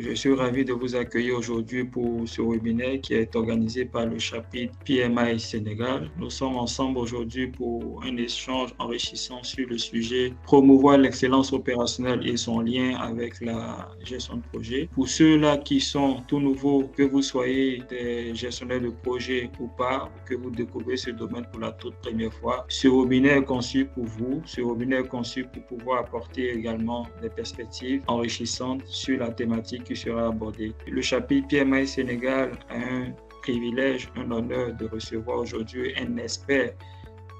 Je suis ravi de vous accueillir aujourd'hui pour ce webinaire qui est organisé par le chapitre PMI Sénégal. Nous sommes ensemble aujourd'hui pour un échange enrichissant sur le sujet promouvoir l'excellence opérationnelle et son lien avec la gestion de projet. Pour ceux-là qui sont tout nouveaux, que vous soyez des gestionnaires de projet ou pas, que vous découvrez ce domaine pour la toute première fois, ce webinaire est conçu pour vous. Ce webinaire est conçu pour pouvoir apporter également des perspectives enrichissantes sur la thématique qui sera abordée. Le chapitre PMI Sénégal a un privilège, un honneur de recevoir aujourd'hui un expert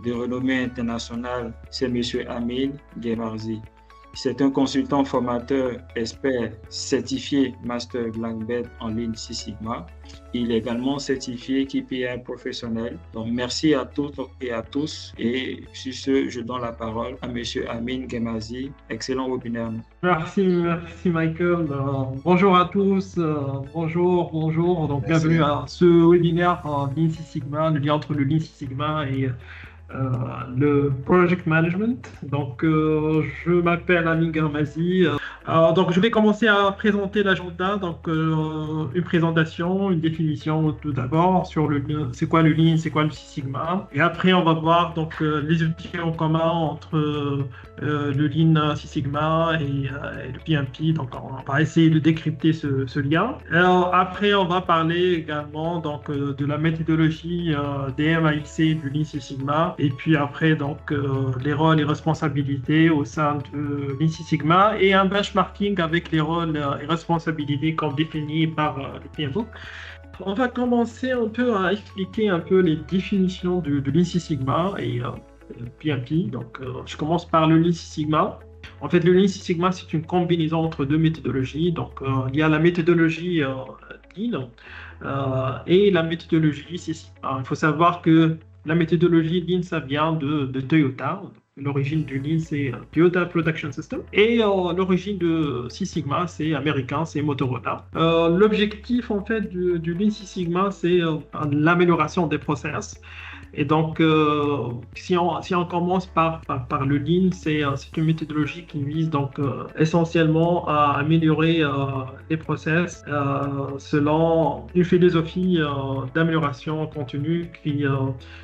de renommée internationale, c'est M. Amine Gemarzi. C'est un consultant formateur expert certifié Master Black Belt en ligne Six Sigma. Il est également certifié KPI professionnel. Donc, merci à toutes et à tous. Et sur ce, je donne la parole à M. Amine Gemarzi. Excellent webinaire. Merci Michael. Bonjour à tous. Bonjour. Donc, merci. Bienvenue à ce webinaire Lean Six Sigma, le lien entre le Lean Six Sigma et le project management. Donc, je m'appelle Amine Gemarzi. Donc, je vais commencer à présenter l'agenda. Donc, une présentation, une définition tout d'abord sur c'est quoi le Lean, c'est quoi le Six Sigma. Et après, on va voir donc les outils en commun entre le Lean Six Sigma et le PMP. Donc, on va essayer de décrypter ce lien. Alors, après, on va parler également donc de la méthodologie des MAIC du Lean Six Sigma. Et puis après, donc, les rôles et responsabilités au sein de Lean Six Sigma et un benchmarking avec les rôles et responsabilités comme définis par le PMBOK. On va commencer un peu à expliquer un peu les définitions de Lean Six Sigma et PMP. Donc, je commence par le Lean Six Sigma. En fait, le Lean Six Sigma, c'est une combinaison entre deux méthodologies. Donc, il y a la méthodologie Lean et la méthodologie Six Sigma. Il faut savoir que la méthodologie Lean, ça vient de Toyota. L'origine du Lean, c'est Toyota Production System. Et l'origine de Six Sigma, c'est américain, c'est Motorola. L'objectif, en fait, du Lean Six Sigma, c'est l'amélioration des process. Et donc, si on commence par le Lean, c'est une méthodologie qui vise donc essentiellement à améliorer les process selon une philosophie d'amélioration continue qui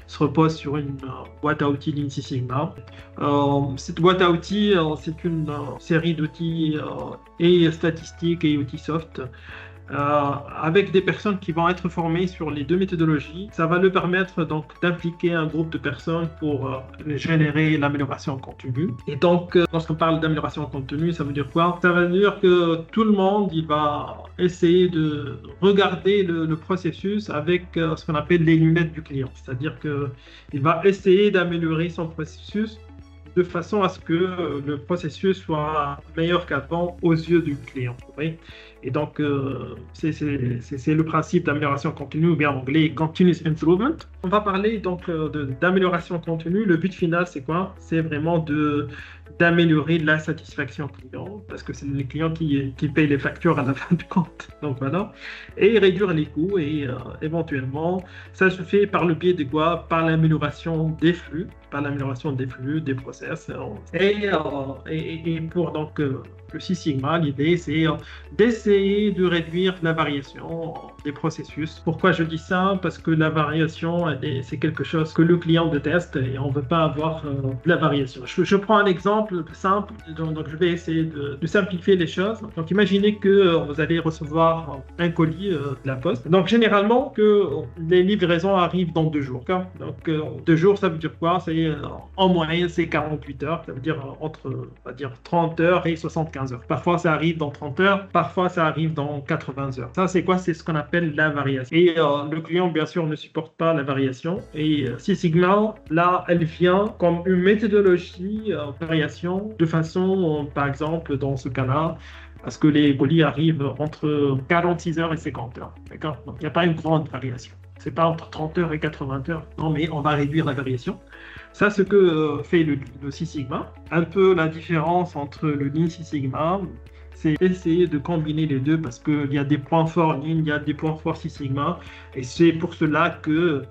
se repose sur une boîte à outils Lean Six Sigma. Cette boîte à outils, c'est une série d'outils et statistiques et outils soft avec des personnes qui vont être formées sur les deux méthodologies. Ça va leur permettre donc d'impliquer un groupe de personnes pour générer l'amélioration continue. Et donc, lorsqu'on parle d'amélioration continue, ça veut dire quoi? Ça veut dire que tout le monde, il va essayer de regarder le processus avec ce qu'on appelle les lunettes du client. C'est-à-dire qu'il va essayer d'améliorer son processus de façon à ce que le processus soit meilleur qu'avant aux yeux du client. Oui. Et donc, c'est le principe d'amélioration continue, ou bien en anglais, continuous improvement. On va parler donc d'amélioration continue. Le but final, c'est quoi? C'est vraiment d'améliorer la satisfaction client, parce que c'est les clients qui payent les factures à la fin du compte. Donc voilà. Et réduire les coûts, et éventuellement, ça se fait par le biais de quoi? Par l'amélioration des flux, des process. Et pour donc le Six Sigma, l'idée, c'est d'essayer de réduire la variation des processus. Pourquoi je dis ça? Parce que la variation, c'est quelque chose que le client déteste et on ne veut pas avoir de la variation. Je prends un exemple simple, donc je vais essayer de simplifier les choses. Donc imaginez que vous allez recevoir un colis de la poste. Donc généralement, que les livraisons arrivent dans 2 jours. Donc 2 jours, ça veut dire quoi? C'est en moyenne, c'est 48 heures. Ça veut dire entre, on va dire, 30 heures et 75 heures. Parfois, ça arrive dans 30 heures. Parfois, ça arrive dans 80 heures. Ça, c'est quoi? C'est ce qu'on appelle la variation. Et le client, bien sûr, ne supporte pas la variation. Et Six Sigma, là, elle vient comme une méthodologie de variation de façon, par exemple, dans ce cas-là, parce que les colis arrivent entre 46 heures et 50 heures. D'accord? Donc, il n'y a pas une grande variation. Ce n'est pas entre 30 heures et 80 heures. Non, mais on va réduire la variation. Ça, ce que fait le Six Sigma. Un peu la différence entre le Lean Six Sigma, c'est essayer de combiner les deux parce qu'il y a des points forts Lean, il y a des points forts Six Sigma. Et c'est pour cela que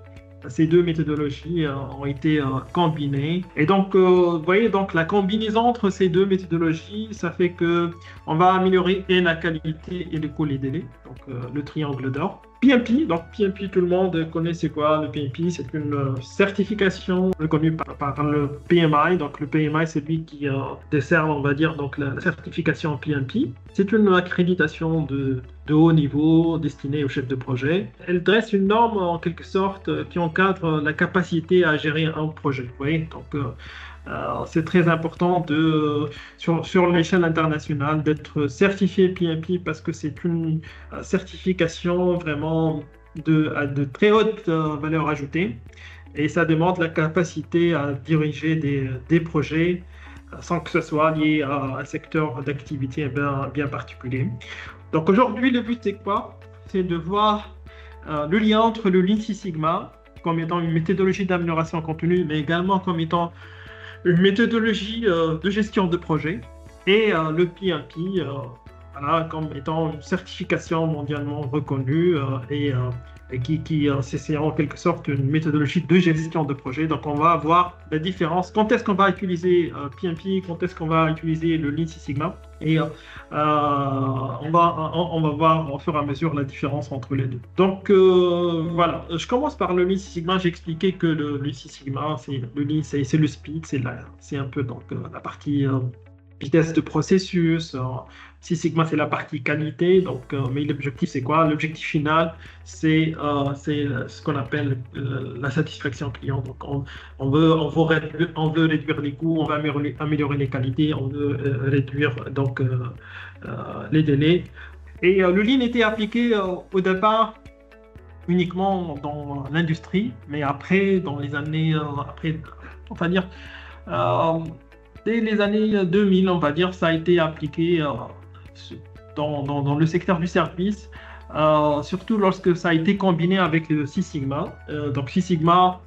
ces deux méthodologies ont été combinées. Et donc, vous voyez, donc la combinaison entre ces deux méthodologies, ça fait que on va améliorer et la qualité et le coût des délais, donc le triangle d'or. PMP, donc PMP, tout le monde connaît c'est quoi le PMP, c'est une certification reconnue par le PMI, donc le PMI c'est lui qui décerne, on va dire, donc la certification PMP. C'est une accréditation de haut niveau destinée aux chefs de projet. Elle dresse une norme en quelque sorte qui encadre la capacité à gérer un projet. Vous voyez, donc c'est très important sur l'échelle internationale d'être certifié PMP parce que c'est une certification vraiment de très haute valeur ajoutée et ça demande la capacité à diriger des projets sans que ce soit lié à un secteur d'activité bien particulier. Donc aujourd'hui, le but c'est quoi? C'est de voir le lien entre le Lean Six Sigma comme étant une méthodologie d'amélioration continue, mais également comme étant une méthodologie de gestion de projet et le PMP voilà, comme étant une certification mondialement reconnue et qui c'est en quelque sorte une méthodologie de gestion de projet. Donc on va voir la différence. Quand est-ce qu'on va utiliser PMP, quand est-ce qu'on va utiliser le Lean Six Sigma et on va voir au fur et à mesure la différence entre les deux. Donc voilà, je commence par le Lean Six Sigma. J'ai expliqué que le Lean Six Sigma, le Lean, c'est le speed, c'est un peu donc la partie vitesse de processus. Six Sigma, c'est la partie qualité. Donc, mais l'objectif, c'est quoi? L'objectif final, c'est ce qu'on appelle la satisfaction client. Donc, on veut réduire les coûts, on veut améliorer les qualités, on veut réduire donc les délais. Et le Lean était appliqué au départ uniquement dans l'industrie, mais après, dans les années, on va dire, dès les années 2000, on va dire, ça a été appliqué dans le secteur du service, surtout lorsque ça a été combiné avec le Six Sigma. Donc Six Sigma,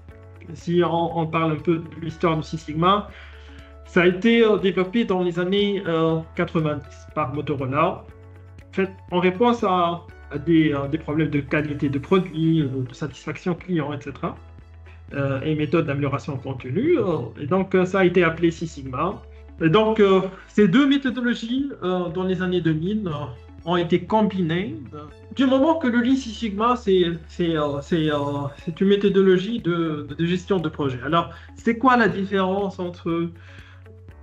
si on parle un peu de l'histoire du Six Sigma, ça a été développé dans les années 90 par Motorola. En fait, en réponse à des problèmes de qualité de produit, de satisfaction client, etc. Et méthode d'amélioration continue. Et donc, ça a été appelé Six Sigma. Et donc, ces deux méthodologies, dans les années 2000, ont été combinées. Du moment que le Lean Six Sigma, c'est une méthodologie de gestion de projet. Alors, c'est quoi la différence entre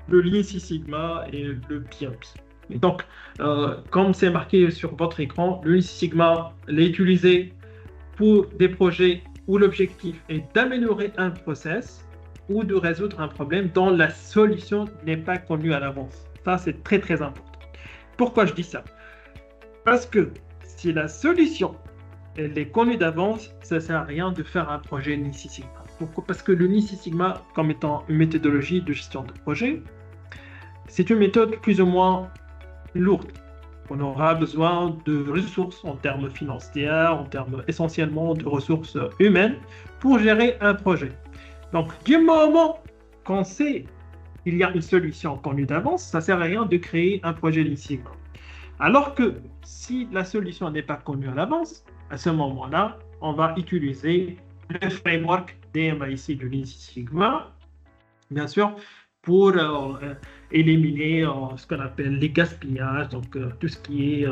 le Lean Six Sigma et le PMP? Et donc, comme c'est marqué sur votre écran, le Lean Six Sigma est utilisé pour des projets où l'objectif est d'améliorer un process ou de résoudre un problème dont la solution n'est pas connue à l'avance. Ça, c'est très, très important. Pourquoi je dis ça? Parce que si la solution elle est connue d'avance, ça ne sert à rien de faire un projet Lean Six Sigma. Pourquoi? Parce que le Lean Six Sigma, comme étant une méthodologie de gestion de projet, c'est une méthode plus ou moins lourde. On aura besoin de ressources en termes financiers, en termes essentiellement de ressources humaines pour gérer un projet. Donc, du moment qu'on sait qu'il y a une solution connue d'avance, ça ne sert à rien de créer un projet Lean Sigma. Alors que si la solution n'est pas connue à l'avance, à ce moment-là, on va utiliser le framework DMAIC du Lean Six Sigma, bien sûr, pour éliminer ce qu'on appelle les gaspillages, donc tout ce qui est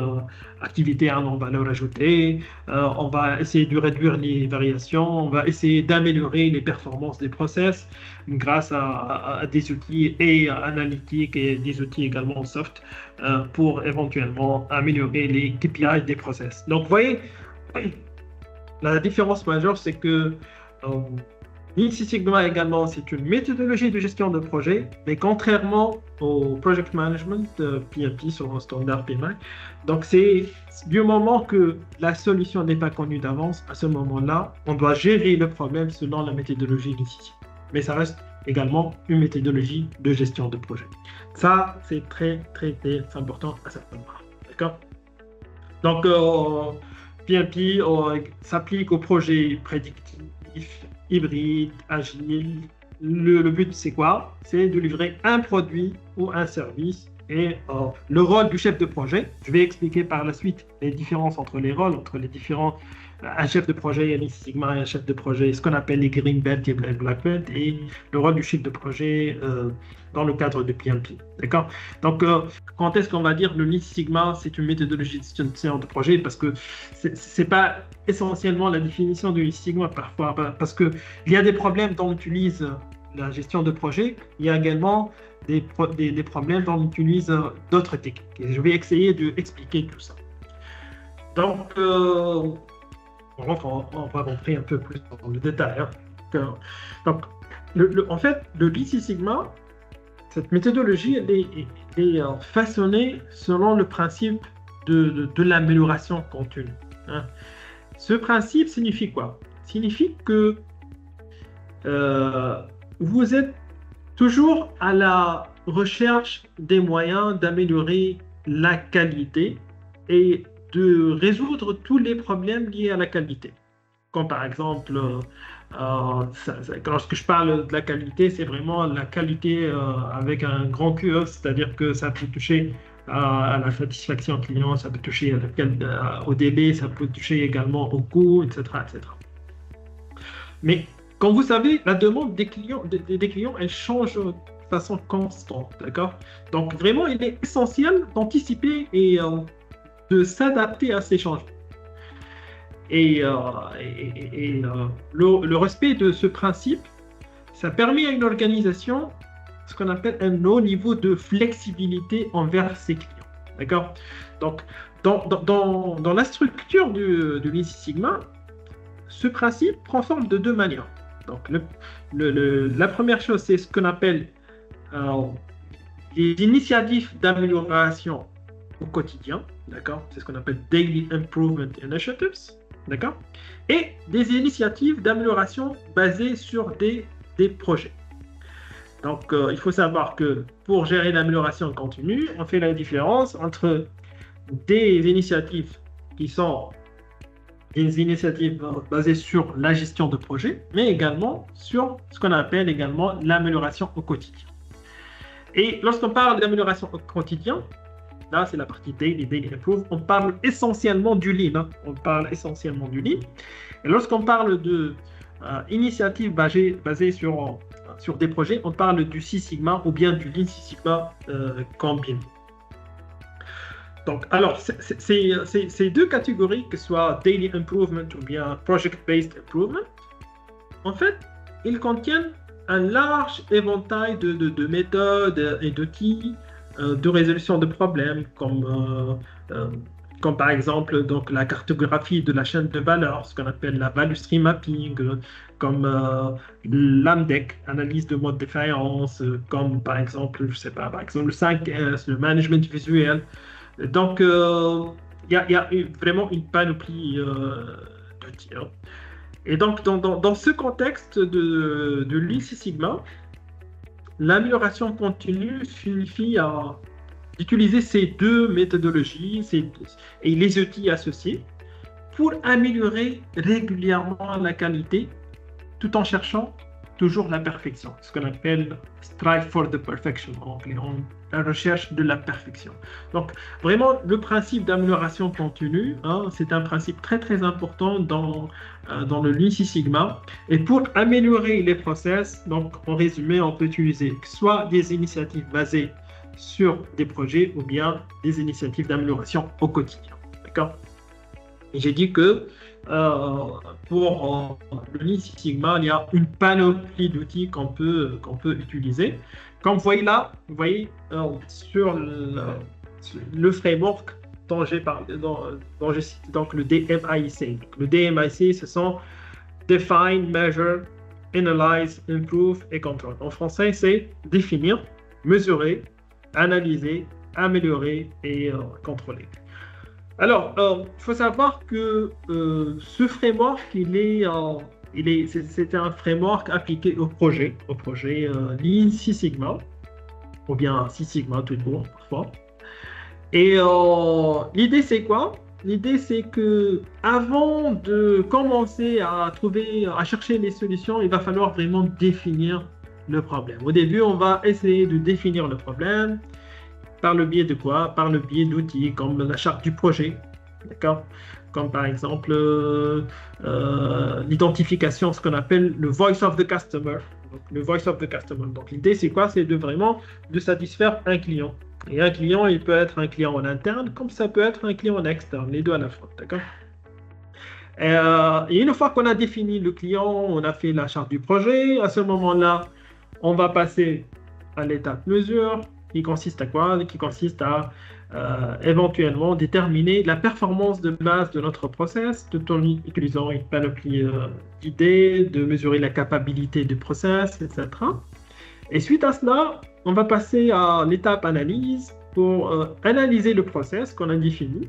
activité à non-valeur ajoutée. On va essayer de réduire les variations, on va essayer d'améliorer les performances des process grâce à des outils et analytiques et des outils également soft pour éventuellement améliorer les KPI des process. Donc, vous voyez, la différence majeure, c'est que Lean Six Sigma également, c'est une méthodologie de gestion de projet, mais contrairement au Project Management PMP sur un standard PMI, donc c'est du moment que la solution n'est pas connue d'avance, à ce moment-là, on doit gérer le problème selon la méthodologie Lean Six Sigma. Mais ça reste également une méthodologie de gestion de projet. Ça, c'est très, très, très important à cette moment-là. D'accord? Donc, PMP s'applique aux projets prédictifs, hybride, agile. Le but, c'est quoi? C'est de livrer un produit ou un service. Et le rôle du chef de projet, je vais expliquer par la suite les différences entre les rôles, entre les différents un chef de projet, un Lean Six Sigma, un chef de projet, ce qu'on appelle les Green Belt et Black Belt, et le rôle du chef de projet dans le cadre de PMP. D'accord? Donc, quand est-ce qu'on va dire le Lean Six Sigma, c'est une méthodologie de gestion de projet? Parce que c'est pas essentiellement la définition du Lean Six Sigma parfois, parce qu'il y a des problèmes dont on utilise la gestion de projet, il y a également des problèmes dont on utilise d'autres techniques. Et je vais essayer d'expliquer tout ça. Donc, on va rentrer un peu plus dans le détail. Hein. Donc, en fait, le Lean Six Sigma, cette méthodologie, elle est façonnée selon le principe de l'amélioration continue. Hein. Ce principe signifie quoi? Signifie que vous êtes toujours à la recherche des moyens d'améliorer la qualité et de résoudre tous les problèmes liés à la qualité. Comme par exemple, lorsque je parle de la qualité, c'est vraiment la qualité avec un grand Q, c'est-à-dire que ça peut toucher à la satisfaction client, ça peut toucher au DB, ça peut toucher également au coût, etc., etc. Mais comme vous savez, la demande des clients, elle change de façon constante, d'accord? Donc vraiment, il est essentiel d'anticiper et de s'adapter à ces changements. Et le respect de ce principe, ça permet à une organisation ce qu'on appelle un haut niveau de flexibilité envers ses clients. D'accord? Donc, dans la structure du Lean Six Sigma, ce principe prend forme de deux manières. Donc, la première chose, c'est ce qu'on appelle les initiatives d'amélioration au quotidien. D'accord? C'est ce qu'on appelle Daily Improvement Initiatives. D'accord? Et des initiatives d'amélioration basées sur des projets. Donc, il faut savoir que pour gérer l'amélioration continue, on fait la différence entre des initiatives qui sont des initiatives basées sur la gestion de projet, mais également sur ce qu'on appelle également l'amélioration au quotidien. Et lorsqu'on parle d'amélioration au quotidien, là, c'est la partie Daily Improve. On parle essentiellement du Lean. Hein. On parle essentiellement du Lean. Et lorsqu'on parle de initiatives basées sur des projets, on parle du Six Sigma ou bien du Lean Six Sigma combiné. Donc, alors, ces deux catégories, que ce soit Daily Improvement ou bien Project-Based Improvement, en fait, ils contiennent un large éventail de méthodes et d'outils de résolution de problèmes, comme par exemple donc, la cartographie de la chaîne de valeur, ce qu'on appelle la value stream mapping, comme l'AMDEC, analyse de mode de défaillance, comme par exemple, je sais pas, par exemple le 5S, le management visuel. Donc, il y a vraiment une panoplie d'outils. Hein. Et donc, dans ce contexte de Lean Six Sigma, l'amélioration continue signifie d'utiliser ces deux méthodologies et les outils associés pour améliorer régulièrement la qualité tout en cherchant toujours la perfection, ce qu'on appelle strive for the perfection en anglais, la recherche de la perfection. Donc vraiment le principe d'amélioration continue, hein, c'est un principe très très important dans le Lean Six Sigma. Et pour améliorer les process, donc en résumé, on peut utiliser soit des initiatives basées sur des projets ou bien des initiatives d'amélioration au quotidien. D'accord? J'ai dit que pour le Lean Six Sigma, il y a une panoplie d'outils qu'on peut utiliser. Comme vous voyez là, vous voyez sur le framework dont j'ai parlé, dont j'ai cité, donc le DMAIC. Donc, le DMAIC, ce sont Define, Measure, Analyze, Improve et Control. En français, c'est définir, mesurer, analyser, améliorer et contrôler. Alors, il faut savoir que ce framework, c'est un framework appliqué au projet Lean Six Sigma, ou bien Six Sigma tout court parfois. Et l'idée, c'est quoi? L'idée, c'est que avant de commencer à chercher les solutions, il va falloir vraiment définir le problème. Au début, on va essayer de définir le problème. Par le biais de quoi? Par le biais d'outils comme la charte du projet. d'accord? Comme par exemple l'identification, ce qu'on appelle le voice of the customer. Donc, le voice of the customer. Donc, l'idée, c'est quoi? C'est de vraiment de satisfaire un client. Et un client, il peut être un client en interne, comme ça peut être un client en externe, les deux à la fois, d'accord? Et une fois qu'on a défini le client, on a fait la charte du projet, à ce moment-là, on va passer à l'étape mesure, qui consiste à quoi? Qui consiste à éventuellement déterminer la performance de base de notre process, tout en utilisant une panoplie d'idées, de mesurer la capacité du process, etc. Et suite à cela, on va passer à l'étape analyse pour analyser le process qu'on a défini.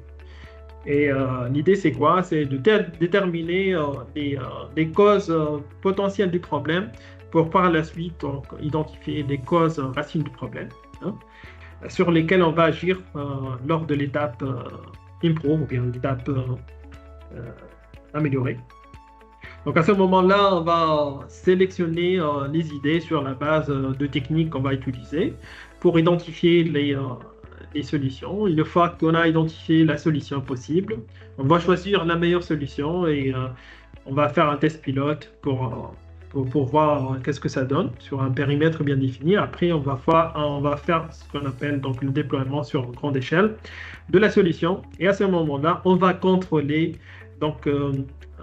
Et l'idée, c'est quoi? C'est de déterminer les causes potentielles du problème pour par la suite donc, identifier les causes racines du problème, hein, sur lesquelles on va agir lors de l'étape improve ou bien l'étape améliorée. Donc à ce moment-là, on va sélectionner les idées sur la base de techniques qu'on va utiliser pour identifier les solutions. Une fois qu'on a identifié la solution possible, on va choisir la meilleure solution et on va faire un test pilote pour voir qu'est-ce que ça donne sur un périmètre bien défini. Après, on va faire ce qu'on appelle donc, le déploiement sur grande échelle de la solution. Et à ce moment-là, on va contrôler donc,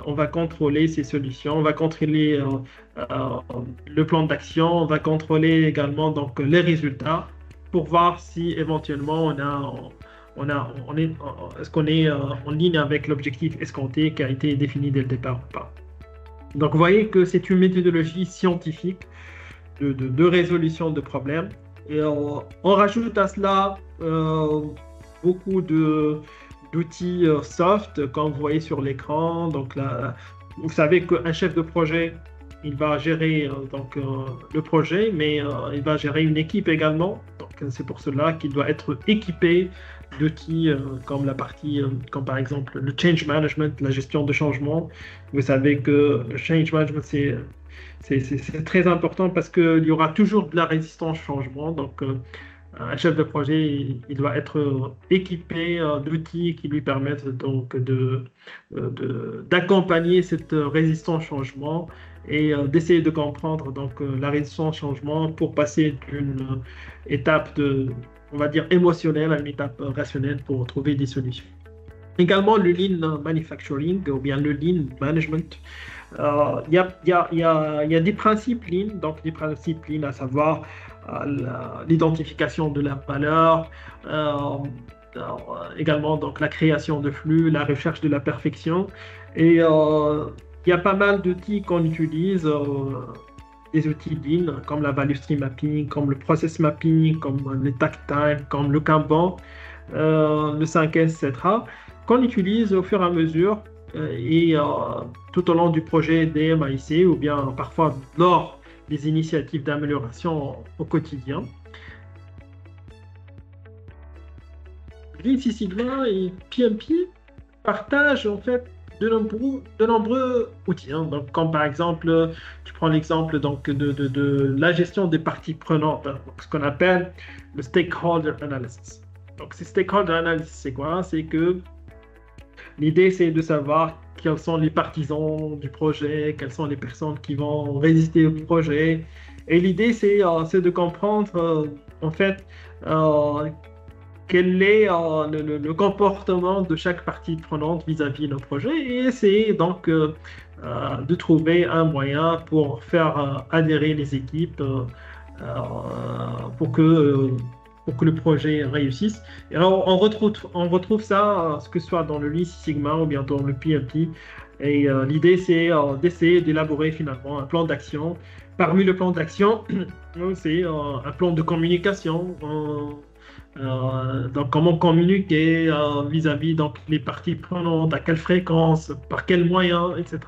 on va contrôler ces solutions, on va contrôler le plan d'action, on va contrôler également donc, les résultats pour voir si éventuellement est-ce qu'on est en ligne avec l'objectif escompté qui a été défini dès le départ ou pas. Donc vous voyez que c'est une méthodologie scientifique de résolution de problèmes. Et on rajoute à cela beaucoup d'outils soft, comme vous voyez sur l'écran. Donc là, vous savez qu'un chef de projet, il va gérer le projet, mais il va gérer une équipe également. Donc c'est pour cela qu'il doit être équipé d'outils comme par exemple le change management, la gestion de changement. Vous savez que le change management, c'est très important parce qu'il y aura toujours de la résistance au changement. Donc un chef de projet, il doit être équipé d'outils qui lui permettent donc d'accompagner cette résistance au changement et d'essayer de comprendre donc la résistance au changement pour passer d'une étape on va dire émotionnelle à une étape rationnelle pour trouver des solutions. Également le lean manufacturing ou bien le lean management. Il y a des principes lean, donc des principes lean à savoir l'identification de la valeur, également donc la création de flux, la recherche de la perfection. Et il y a pas mal d'outils qu'on utilise, des outils lean comme la value stream mapping, comme le process mapping, comme le takt time, comme le Kanban, le 5S, etc., qu'on utilise au fur et à mesure et tout au long du projet DMAIC ou bien parfois lors des initiatives d'amélioration au quotidien. Lean Six Sigma et PMP partagent en fait de nombreux outils. Hein. Donc, comme par exemple, je prends l'exemple donc, de la gestion des parties prenantes, hein, donc, ce qu'on appelle le stakeholder analysis. Donc, ce stakeholder analysis, c'est quoi? C'est que l'idée, c'est de savoir quels sont les partisans du projet, quelles sont les personnes qui vont résister au projet. Et l'idée, c'est de comprendre, en fait, quel est le comportement de chaque partie prenante vis-à-vis de nos projets et essayer donc de trouver un moyen pour faire adhérer les équipes pour que le projet réussisse. Et alors, on retrouve ça, que ce soit dans le Lean Six Sigma ou bien dans le PMP. Et l'idée, c'est d'essayer d'élaborer finalement un plan d'action. Parmi le plan d'action, c'est un plan de communication. Donc, comment communiquer vis-à-vis donc, les parties prenantes, à quelle fréquence, par quels moyens, etc.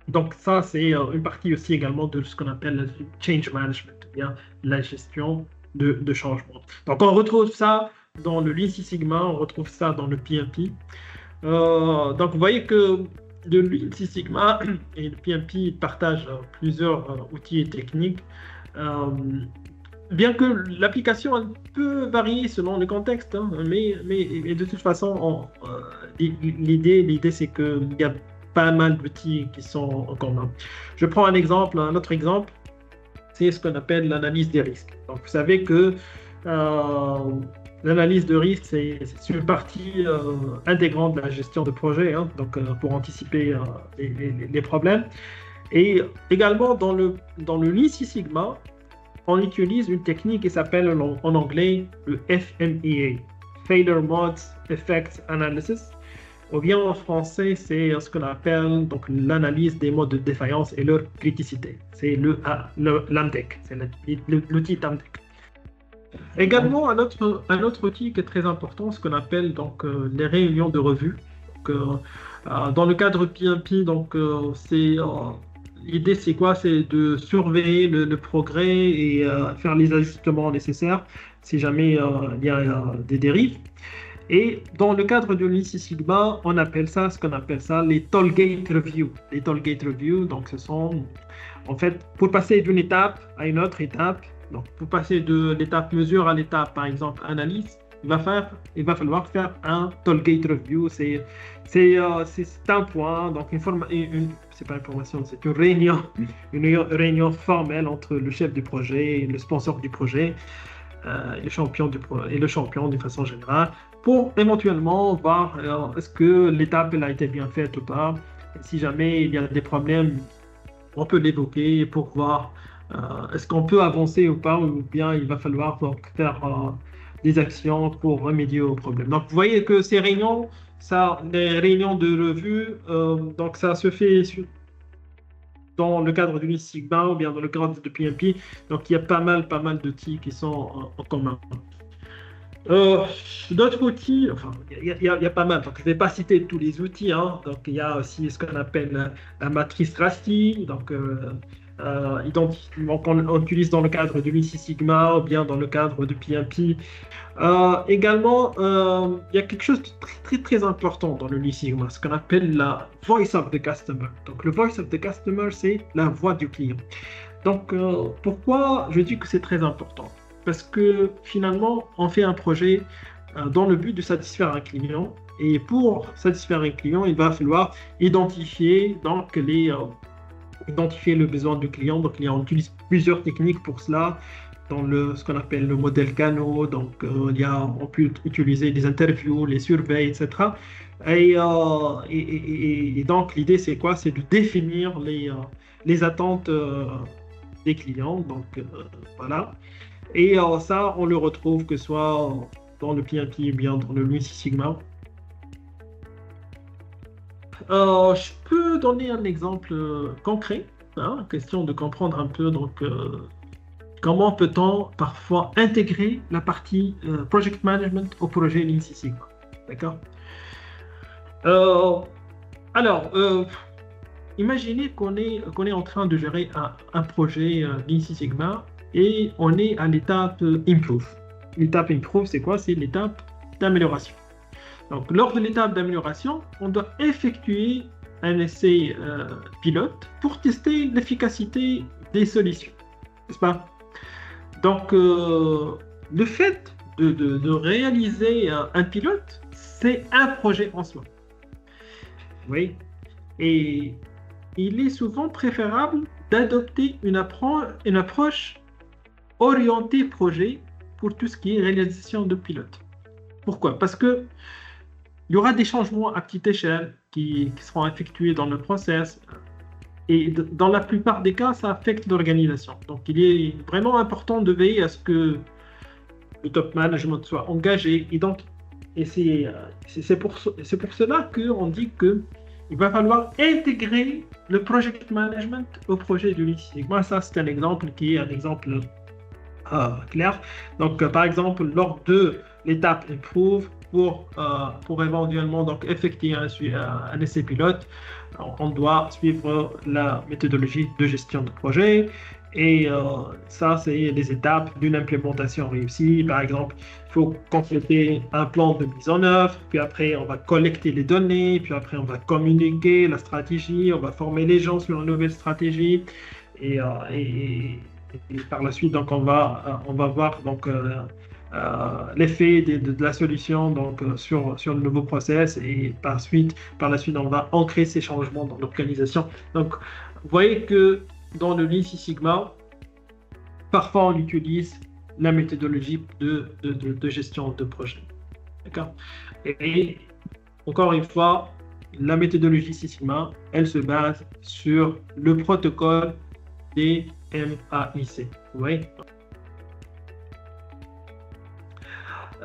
Donc, ça, c'est une partie aussi également de ce qu'on appelle le change management, bien la gestion de changement. Donc, on retrouve ça dans le Lean Six Sigma, on retrouve ça dans le PMP. Donc, vous voyez que le Lean Six Sigma et le PMP partagent plusieurs outils et techniques. bien que l'application peut varier selon le contexte, hein, mais de toute façon, l'idée, c'est qu'il y a pas mal d'outils qui sont en commun. Je prends un autre exemple, c'est ce qu'on appelle l'analyse des risques. Donc, vous savez que euh, l'analyse de risque, c'est une partie intégrante de la gestion de projet, hein, donc pour anticiper les problèmes. Et également, dans le Lean Six Sigma, on utilise une technique qui s'appelle en anglais le FMEA, Failure Mode Effect Analysis, ou bien en français, c'est ce qu'on appelle donc l'analyse des modes de défaillance et leur criticité. C'est l'AMDEC, c'est l'outil TAMDEC. Également, un autre outil qui est très important, ce qu'on appelle donc les réunions de revue. Donc, dans le cadre PMP, donc l'idée c'est quoi? C'est de surveiller le progrès et faire les ajustements nécessaires si jamais il y a des dérives. Et dans le cadre de Lean Six Sigma, on appelle ça ce qu'on appelle ça les tollgate review. Les tollgate review, donc ce sont en fait pour passer d'une étape à une autre étape. Donc pour passer de l'étape mesure à l'étape par exemple analyse, il va falloir faire un tollgate review. C'est un point, donc c'est pas une formation, c'est une réunion formelle entre le chef du projet et le sponsor du projet. Et le champion d'une façon générale pour éventuellement voir est-ce que l'étape elle a été bien faite ou pas. Et si jamais il y a des problèmes, on peut l'évoquer pour voir est-ce qu'on peut avancer ou pas, ou bien il va falloir donc, faire des actions pour remédier aux problèmes. Donc vous voyez que ces réunions, les réunions de revue, donc ça se fait dans le cadre du Lean Sigma ou bien dans le cadre de PMP. Donc, il y a pas mal d'outils qui sont en commun. D'autres outils, enfin, il y a pas mal. Donc, je ne vais pas citer tous les outils. Hein. Donc, il y a aussi ce qu'on appelle la matrice RACI. Donc, on utilise dans le cadre du Lean Six Sigma ou bien dans le cadre de PMP. Également, il y a quelque chose de très important dans le Lean Sigma, ce qu'on appelle la voice of the customer. Donc, le voice of the customer, c'est la voix du client. Donc, pourquoi je dis que c'est très important? Parce que finalement, on fait un projet dans le but de satisfaire un client. Et pour satisfaire un client, il va falloir identifier le besoin du client. Donc, on utilise plusieurs techniques pour cela. Dans ce qu'on appelle le modèle Kano, donc on peut utiliser des interviews, les surveys, etc. Et donc l'idée c'est quoi? C'est de définir les attentes des clients. Donc voilà. Et ça, on le retrouve que ce soit dans le PMP ou bien dans le Lean Six Sigma. Je peux donner un exemple concret, hein, question de comprendre un peu donc. Comment peut-on parfois intégrer la partie project management au projet Lean Six Sigma? D'accord? Alors, imaginez qu'on est en train de gérer un projet Lean Six Sigma et on est à l'étape Improve. L'étape Improve, c'est quoi? C'est l'étape d'amélioration. Donc, lors de l'étape d'amélioration, on doit effectuer un essai pilote pour tester l'efficacité des solutions. N'est-ce pas? Donc, le fait de réaliser un pilote, c'est un projet en soi. Oui. Et il est souvent préférable d'adopter une approche orientée projet pour tout ce qui est réalisation de pilote. Pourquoi? Parce que il y aura des changements à petite échelle qui seront effectués dans le process. Et dans la plupart des cas, ça affecte l'organisation. Donc, il est vraiment important de veiller à ce que le top management soit engagé. Et c'est pour cela qu'on dit qu'il va falloir intégrer le project management au projet du Lean Six Sigma. Ça, c'est un exemple qui est un exemple clair. Donc, par exemple, lors de l'étape Improve, pour éventuellement donc, effectuer un essai pilote, on doit suivre la méthodologie de gestion de projet. Et ça, c'est les étapes d'une implémentation réussie. Par exemple, il faut compléter un plan de mise en œuvre, puis après, on va collecter les données, puis après, on va communiquer la stratégie, on va former les gens sur une nouvelle stratégie. Et et par la suite, donc, on va voir donc, l'effet de la solution donc, sur le nouveau process et par la suite, on va ancrer ces changements dans l'organisation. Donc, vous voyez que dans le Lean Six Sigma, parfois on utilise la méthodologie de gestion de projet. D'accord? Et encore une fois, la méthodologie Six Sigma, elle se base sur le protocole des MAIC. Vous voyez?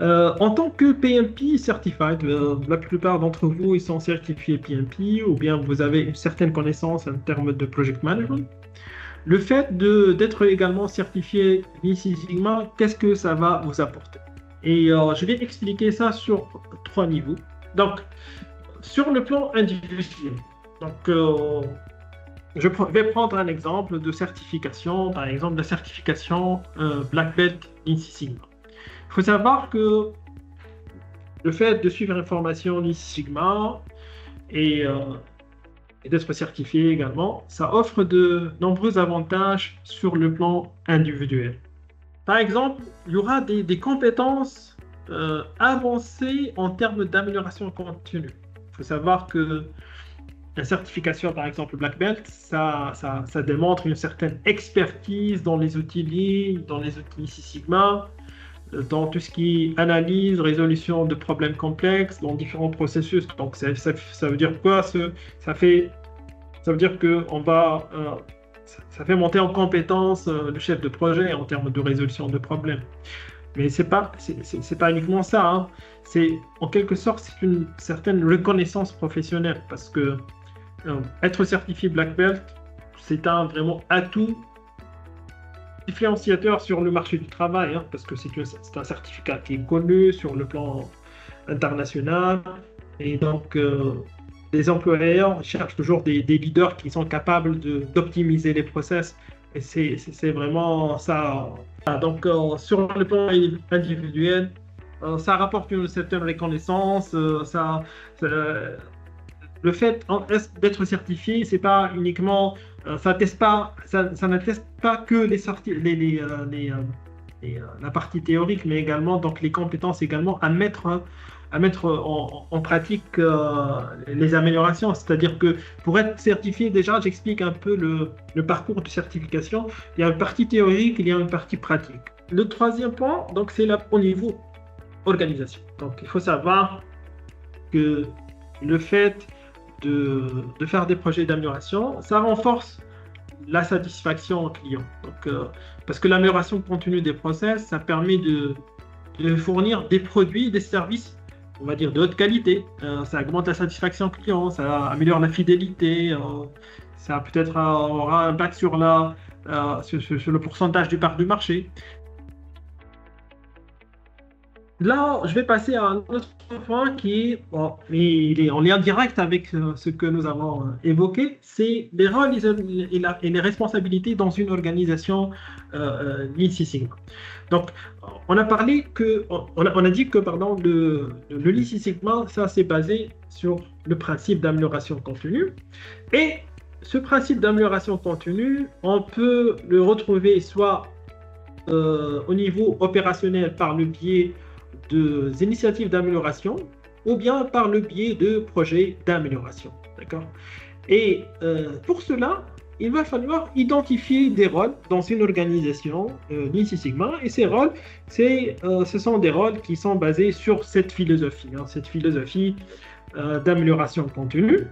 En tant que PMP Certified, la plupart d'entre vous ils sont certifiés PMP ou bien vous avez une certaine connaissance en termes de project management. Le fait d'être également certifié Lean Six Sigma, qu'est-ce que ça va vous apporter? Et je vais expliquer ça sur 3 niveaux. Donc, sur le plan individuel, donc, je vais prendre un exemple de certification, par exemple la certification Black Belt Lean Six Sigma. Il faut savoir que le fait de suivre une formation Lean Six Sigma et d'être certifié également, ça offre de nombreux avantages sur le plan individuel. Par exemple, il y aura des compétences avancées en termes d'amélioration continue. Il faut savoir que la certification, par exemple, Black Belt, ça démontre une certaine expertise dans les outils Lean, dans les outils Six Sigma, dans tout ce qui est analyse, résolution de problèmes complexes, dans différents processus. Donc, ça veut dire quoi? Ça veut dire que ça fait monter en compétence le chef de projet en termes de résolution de problèmes. Mais c'est pas uniquement ça, hein. C'est en quelque sorte c'est une certaine reconnaissance professionnelle parce que être certifié Black Belt, c'est un vraiment atout différenciateur sur le marché du travail, hein, parce que c'est un certificat qui est connu sur le plan international et donc les employeurs cherchent toujours des leaders qui sont capables d'optimiser les process et c'est vraiment ça. Donc sur le plan individuel, ça rapporte une certaine reconnaissance, le fait d'être certifié, c'est pas uniquement, ça n'atteste pas que la partie théorique, mais également donc les compétences également à mettre en pratique les améliorations. C'est-à-dire que pour être certifié, déjà, j'explique un peu le parcours de certification. Il y a une partie théorique, il y a une partie pratique. Le troisième point, donc, c'est au niveau organisation. Donc, il faut savoir que le fait de faire des projets d'amélioration, ça renforce la satisfaction client. Donc, parce que l'amélioration continue des process, ça permet de fournir des produits, des services, on va dire, de haute qualité. Ça augmente la satisfaction client, ça améliore la fidélité, ça peut-être aura un impact sur le pourcentage du part du marché. Là, je vais passer à un autre point qui est, bon, il est en lien direct avec ce que nous avons évoqué, c'est les rôles et les responsabilités dans une organisation Lean Six Sigma. Donc, on a dit que pardon, le Lean Six Sigma, ça c'est basé sur le principe d'amélioration continue. Et ce principe d'amélioration continue, on peut le retrouver soit au niveau opérationnel par le biais des initiatives d'amélioration ou bien par le biais de projets d'amélioration. D'accord? Et pour cela, il va falloir identifier des rôles dans une organisation Lean Six Sigma. Et ces rôles, ce sont des rôles qui sont basés sur cette philosophie d'amélioration continue.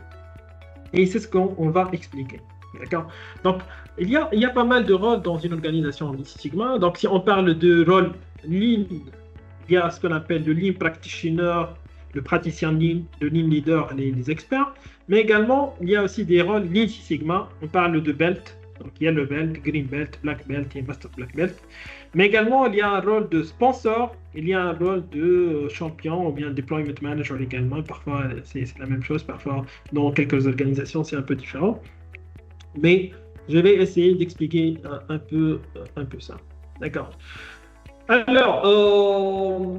Et c'est ce qu'on va expliquer. D'accord? Donc, il y a pas mal de rôles dans une organisation Lean Six Sigma. Donc, si on parle de rôle Lean, il y a ce qu'on appelle le Lean Practitioner, le praticien Lean, le Lean Leader, les experts. Mais également, il y a aussi des rôles Lean Six Sigma. On parle de Belt. Donc, il y a le Belt, Green Belt, Black Belt et Master Black Belt. Mais également, il y a un rôle de sponsor. Il y a un rôle de champion ou bien Deployment Manager également. Parfois, c'est la même chose. Parfois, dans quelques organisations, c'est un peu différent. Mais je vais essayer d'expliquer un peu ça. D'accord. Alors,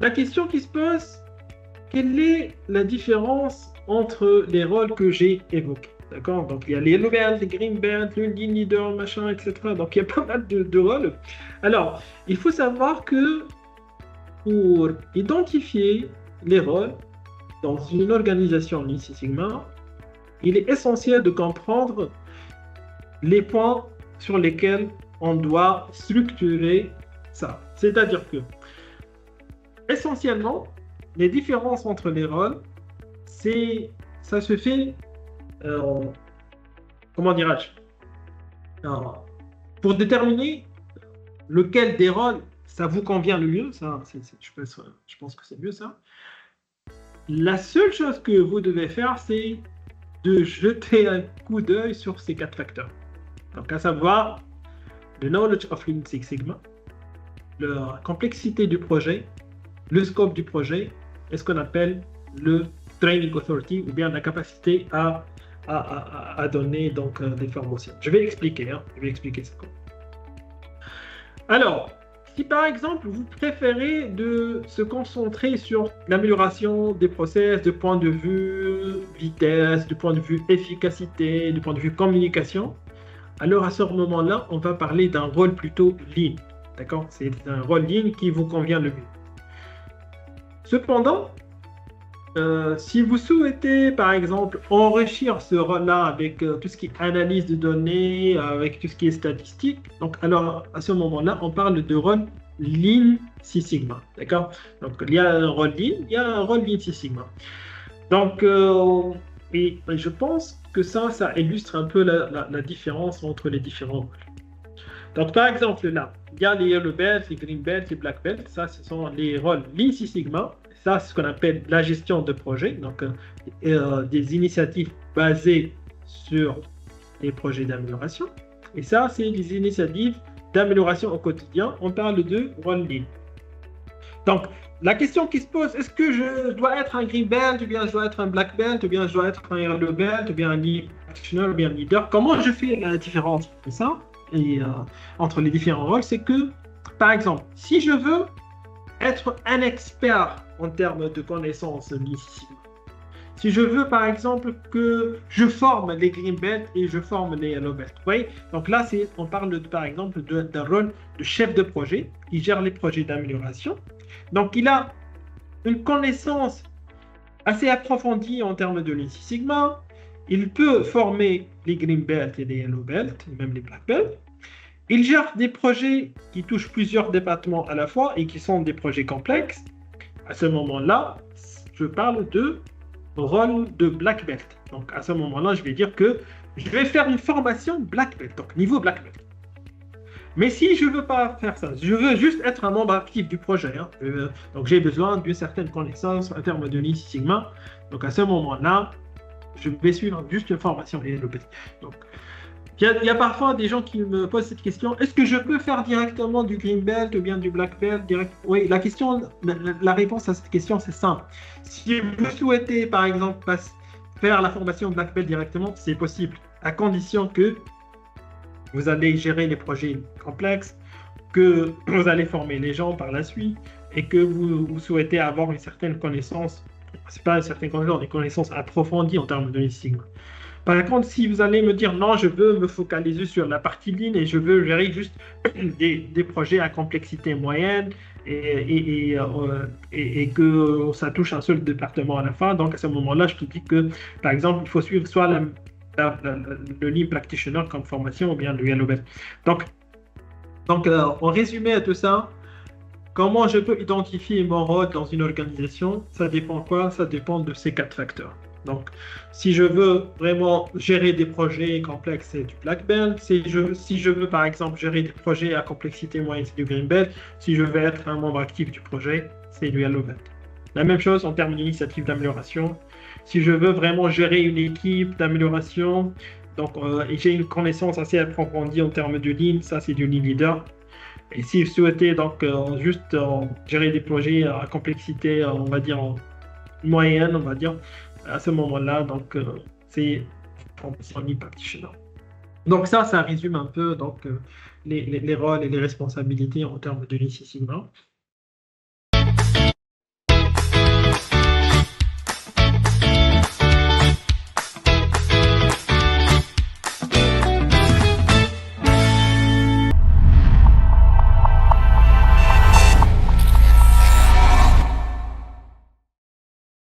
la question qui se pose, quelle est la différence entre les rôles que j'ai évoqués? D'accord? Donc, il y a les yellow belt, les green belt, le lean leader, machin, etc. Donc, il y a pas mal de rôles. Alors, il faut savoir que pour identifier les rôles dans une organisation Lean Six Sigma, il est essentiel de comprendre les points sur lesquels on doit structurer ça. C'est-à-dire que, essentiellement, les différences entre les rôles, ça se fait, comment dirais-je, pour déterminer lequel des rôles ça vous convient le mieux, je pense que c'est mieux ça. La seule chose que vous devez faire, c'est de jeter un coup d'œil sur ces 4 facteurs. Donc, à savoir, le knowledge of Lean Six Sigma, la complexité du projet, le scope du projet, et ce qu'on appelle le training authority, ou bien la capacité à donner donc, des formations. Je vais expliquer ça. Alors, si par exemple vous préférez de se concentrer sur l'amélioration des process de point de vue vitesse, du point de vue efficacité, du point de vue communication, alors à ce moment-là, on va parler d'un rôle plutôt lean. D'accord? C'est un rôle lean qui vous convient le mieux. Cependant, si vous souhaitez, par exemple, enrichir ce rôle-là avec tout ce qui est analyse de données, avec tout ce qui est statistique, donc alors à ce moment-là, on parle de rôle Lean Six Sigma, d'accord? Donc il y a un rôle Lean, il y a un rôle Lean Six Sigma. Donc, et je pense que ça illustre un peu la différence entre les différents rôles. Donc par exemple là, il y a les yellow belts, les green belts, les black belts, ça ce sont les rôles Lean Six Sigma. Ça, c'est ce qu'on appelle la gestion de projet, donc des initiatives basées sur les projets d'amélioration. Et ça, c'est des initiatives d'amélioration au quotidien. On parle de rôle lean. Donc, la question qui se pose, est-ce que je dois être un green belt, ou bien je dois être un black belt, ou bien je dois être un yellow belt, ou bien un lead practitioner, ou bien un leader? Comment je fais la différence entre ça et entre les différents rôles? C'est que, par exemple, si je veux être un expert en termes de connaissances Lean Six Sigma. Si je veux, par exemple, que je forme les green belts et je forme les yellow belts. Oui? Donc là, on parle, par exemple, d'un rôle de chef de projet qui gère les projets d'amélioration. Donc, il a une connaissance assez approfondie en termes de Lean Six Sigma. Il peut former les green belts et les yellow belts, et même les black belts. Il gère des projets qui touchent plusieurs départements à la fois et qui sont des projets complexes. À ce moment-là, je parle de rôle de black belt. Donc, à ce moment-là, je vais dire que je vais faire une formation black belt, donc niveau black belt. Mais si je ne veux pas faire ça, je veux juste être un membre actif du projet, donc j'ai besoin d'une certaine connaissance en termes de Lean Six Sigma. Donc, à ce moment-là, je vais suivre juste une formation yellow belt. Donc, il y a parfois des gens qui me posent cette question, est-ce que je peux faire directement du green belt ou bien du black belt direct? Oui, la réponse à cette question, c'est simple. Si vous souhaitez, par exemple, faire la formation black belt directement, c'est possible, à condition que vous allez gérer les projets complexes, que vous allez former les gens par la suite et que vous souhaitez avoir une certaine connaissance, c'est pas une certaine connaissance, des connaissances approfondies en termes de Lean Six Sigma. Par contre, si vous allez me dire non, je veux me focaliser sur la partie Lean et je veux gérer juste des projets à complexité moyenne et que ça touche un seul département à la fin, donc à ce moment-là, je te dis que, par exemple, il faut suivre soit le Lean Practitioner comme formation ou bien le Yellow Belt. Donc en résumé à tout ça, comment je peux identifier mon rôle dans une organisation? Ça dépend quoi? Ça dépend de ces 4 facteurs. Donc, si je veux vraiment gérer des projets complexes, c'est du black belt. Si je veux, par exemple, gérer des projets à complexité moyenne, c'est du green belt. Si je veux être un membre actif du projet, c'est du yellow belt. La même chose en termes d'initiative d'amélioration. Si je veux vraiment gérer une équipe d'amélioration, donc et j'ai une connaissance assez approfondie en termes de lean, ça c'est du lean leader. Et si vous souhaitez donc juste gérer des projets à complexité, on va dire moyenne, on va dire, à ce moment-là, donc c'est formation Lean Practitioner. Donc ça résume un peu donc les rôles et les responsabilités en termes de Lean Six Sigma.